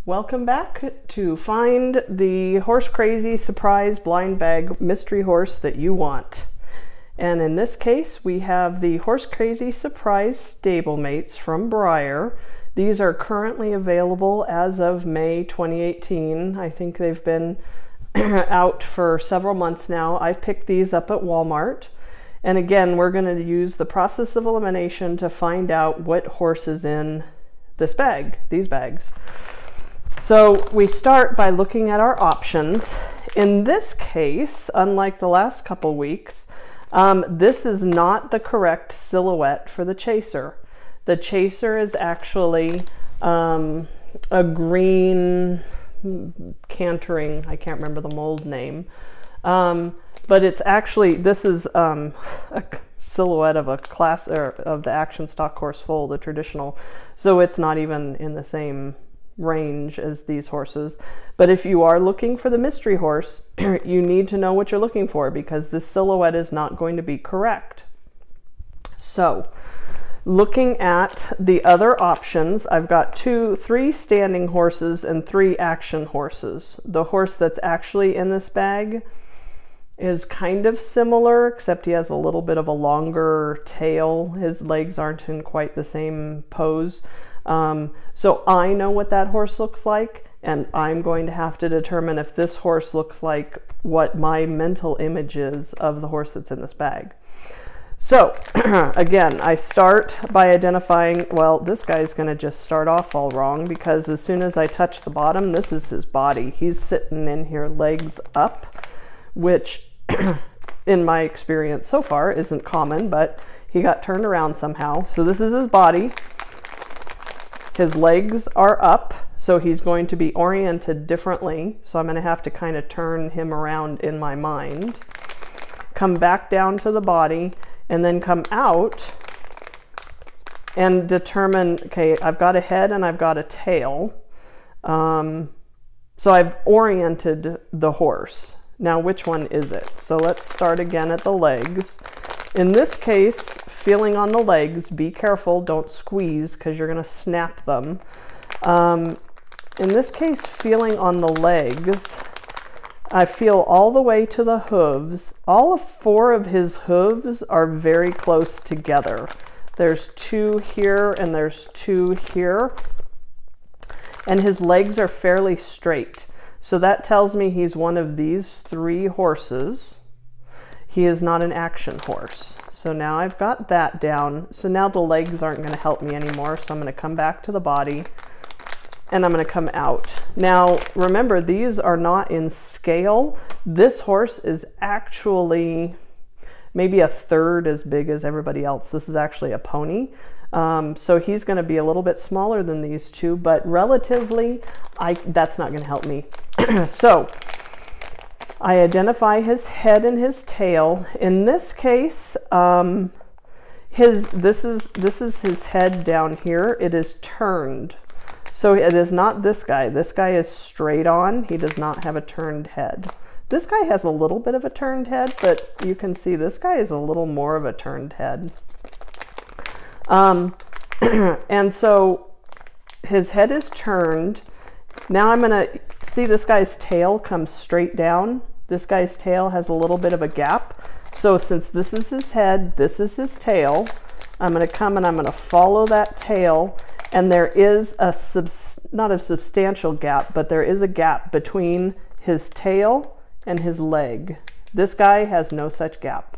Welcome back to find the Horse Crazy surprise blind bag mystery horse that you want. And in this case, we have the Horse Crazy surprise stablemates from Breyer. These are currently available as of May 2018. I think they've been out for several months now. I've picked these up at Walmart. And again, we're going to use the process of elimination to find out what horse is in this bag, these bags. So we start by looking at our options. In this case, unlike the last couple weeks, this is not the correct silhouette for the chaser. The chaser is actually a green cantering, I can't remember the mold name, but it's actually, this is a silhouette of a class, or of the action stock horse foal, the traditional, so it's not even in the same range as these horses. But if you are looking for the mystery horse, you need to know what you're looking for, because this silhouette is not going to be correct. So looking at the other options, I've got three standing horses and 3 action horses. The horse that's actually in this bag is kind of similar, except he has a little bit of a longer tail. His legs aren't in quite the same pose. So I know what that horse looks like, and I'm going to have to determine if this horse looks like what my mental image is of the horse that's in this bag. So again, I start by identifying, well, this guy's going to just start off all wrong, because as soon as I touch the bottom, this is his body. He's sitting in here legs up, which in my experience so far isn't common, but he got turned around somehow. So this is his body. His legs are up, so he's going to be oriented differently. So I'm going to have to kind of turn him around in my mind, come back down to the body, and then come out and determine, okay, I've got a head and I've got a tail. So I've oriented the horse. Now, which one is it? So let's start again at the legs. In this case, feeling on the legs, be careful, don't squeeze, because you're going to snap them. In this case, feeling on the legs, I feel all the way to the hooves. All 4 of his hooves are very close together. There's 2 here and there's 2 here. And his legs are fairly straight. So that tells me he's one of these 3 horses. He is not an action horse. So now I've got that down. So now the legs aren't going to help me anymore. So I'm going to come back to the body and I'm going to come out. Now, remember, these are not in scale. This horse is actually maybe 1/3 as big as everybody else. This is actually a pony. So he's going to be a little bit smaller than these 2, but relatively, that's not going to help me. So I identify his head and his tail. In this case, this is his head down here. It is turned. So it is not this guy. This guy is straight on. He does not have a turned head. This guy has a little bit of a turned head, but you can see this guy is a little more of a turned head. And so his head is turned. Now I'm going to see this guy's tail come straight down. This guy's tail has a little bit of a gap. So since this is his head, this is his tail, I'm going to come and I'm going to follow that tail. And there is not a substantial gap, but there is a gap between his tail and his leg. This guy has no such gap.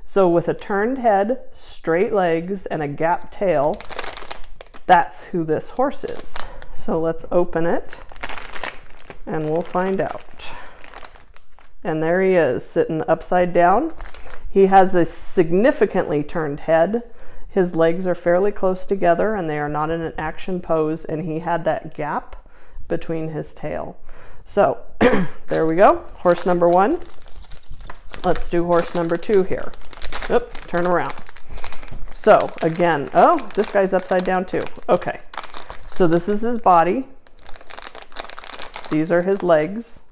So with a turned head, straight legs, and a gap tail, that's who this horse is. So let's open it and we'll find out. And there he is, sitting upside down. He has a significantly turned head. His legs are fairly close together and they are not in an action pose, and he had that gap between his tail. So there we go, horse number 1. Let's do horse number 2 here. Oop, turn around. So again, oh, this guy's upside down too. Okay, so this is his body. These are his legs.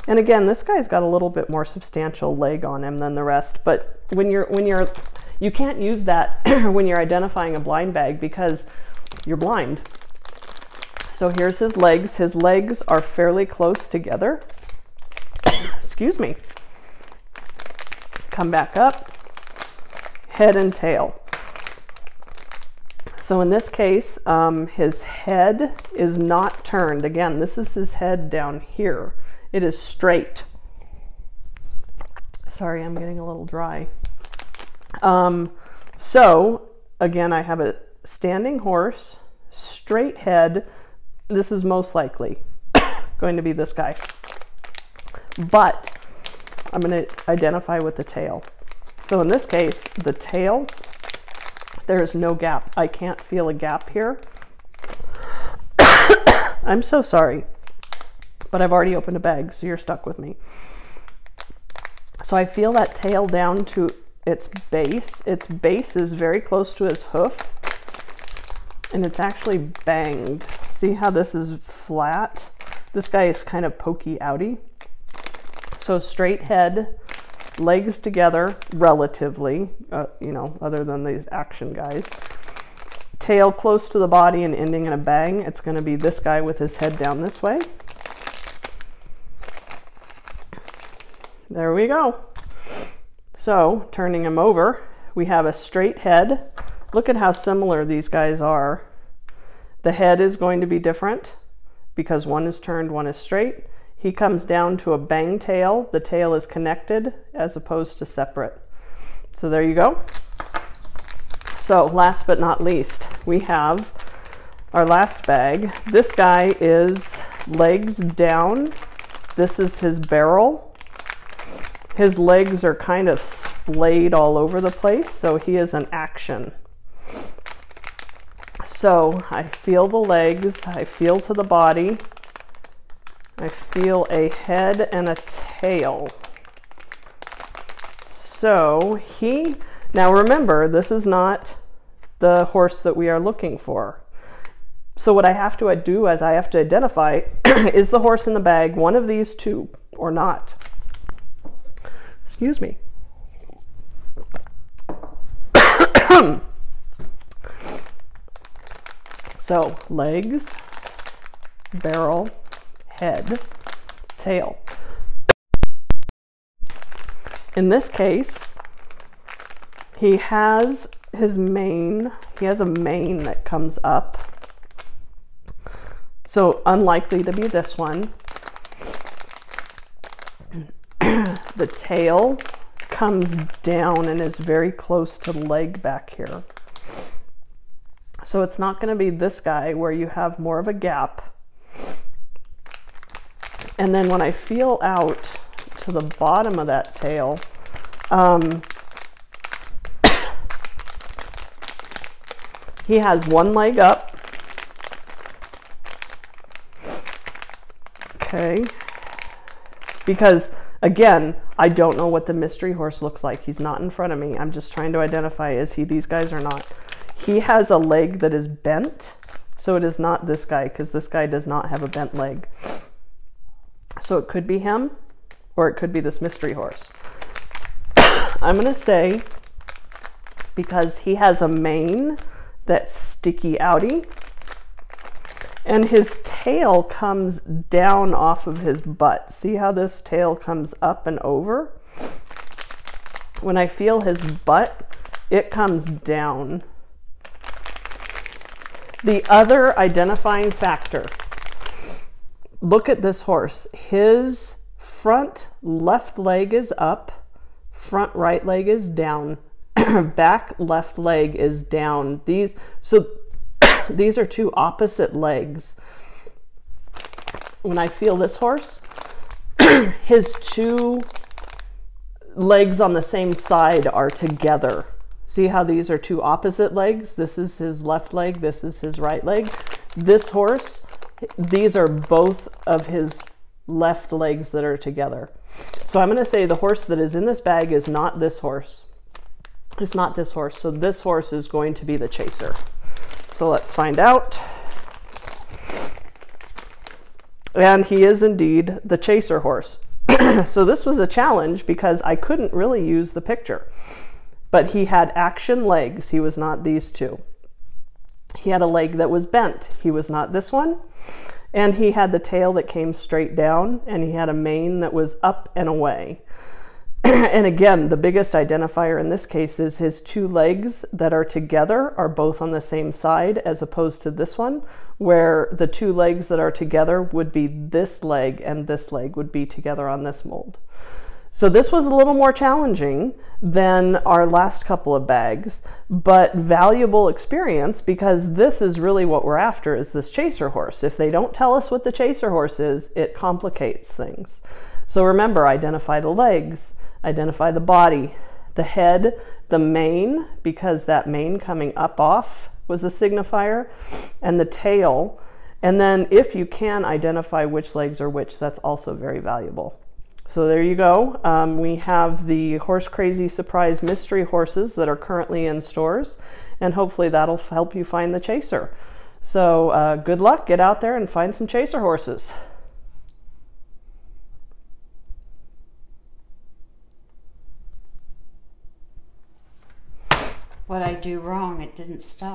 And again, this guy's got a little bit more substantial leg on him than the rest, but you can't use that when you're identifying a blind bag, because you're blind. So here's his legs. His legs are fairly close together. Excuse me. Come back up. Head and tail. So in this case, his head is not turned. Again, this is his head down here. It is straight. Sorry, I'm getting a little dry. So again, I have a standing horse, straight head. This is most likely going to be this guy. But I'm going to identify with the tail. So in this case, the tail, there is no gap. I can't feel a gap here. I'm so sorry, but I've already opened a bag, so you're stuck with me. So I feel that tail down to its base. Its base is very close to its hoof, and it's actually banged. See how this is flat? This guy is kind of pokey outy. So straight head, legs together relatively, you know, other than these action guys. Tail close to the body and ending in a bang. It's going to be this guy with his head down this way. There we go. So turning him over, we have a straight head. Look at how similar these guys are. The head is going to be different because one is turned, one is straight. He comes down to a bang tail. The tail is connected as opposed to separate. So there you go. So last but not least, we have our last bag. This guy is legs down. This is his barrel. His legs are kind of splayed all over the place, so he is an action. So I feel the legs, I feel to the body. I feel a head and a tail. So now remember, this is not the horse that we are looking for. So what I have to do is I have to identify, is the horse in the bag one of these two or not? Excuse me. So legs, barrel, head, tail. In this case, he has his mane. He has a mane that comes up. So unlikely to be this one. The tail comes down and is very close to the leg back here. So it's not going to be this guy where you have more of a gap. And then when I feel out to the bottom of that tail, he has one leg up. Okay. Because again, I don't know what the mystery horse looks like. He's not in front of me. I'm just trying to identify, is he these guys or not? He has a leg that is bent. So it is not this guy, because this guy does not have a bent leg. So it could be him, or it could be this mystery horse. I'm going to say, because he has a mane that's sticky outy, and his tail comes down off of his butt. See how this tail comes up and over? When I feel his butt, it comes down. The other identifying factor, look at this horse. His front left leg is up, front right leg is down, back left leg is down. These are two opposite legs. When I feel this horse, his two legs on the same side are together. See how these are two opposite legs? This is his left leg, this is his right leg. This horse, these are both of his left legs that are together. So I'm going to say the horse that is in this bag is not this horse. It's not this horse. So this horse is going to be the chaser. So let's find out. And he is indeed the chaser horse. So this was a challenge because I couldn't really use the picture. But he had action legs. He was not these two. He had a leg that was bent. He was not this one. And he had the tail that came straight down, and he had a mane that was up and away. And again, the biggest identifier in this case is his two legs that are together are both on the same side, as opposed to this one, where the two legs that are together would be this leg and this leg would be together on this mold. So this was a little more challenging than our last couple of bags, but valuable experience, because this is really what we're after, is this chaser horse. If they don't tell us what the chaser horse is, it complicates things. So remember, identify the legs, identify the body, the head, the mane, because that mane coming up off was a signifier, and the tail. And then if you can identify which legs are which, that's also very valuable. So there you go. We have the Horse Crazy Surprise Mystery Horses that are currently in stores, and hopefully that'll help you find the chaser. So good luck, get out there and find some chaser horses. What I do wrong, it didn't stop.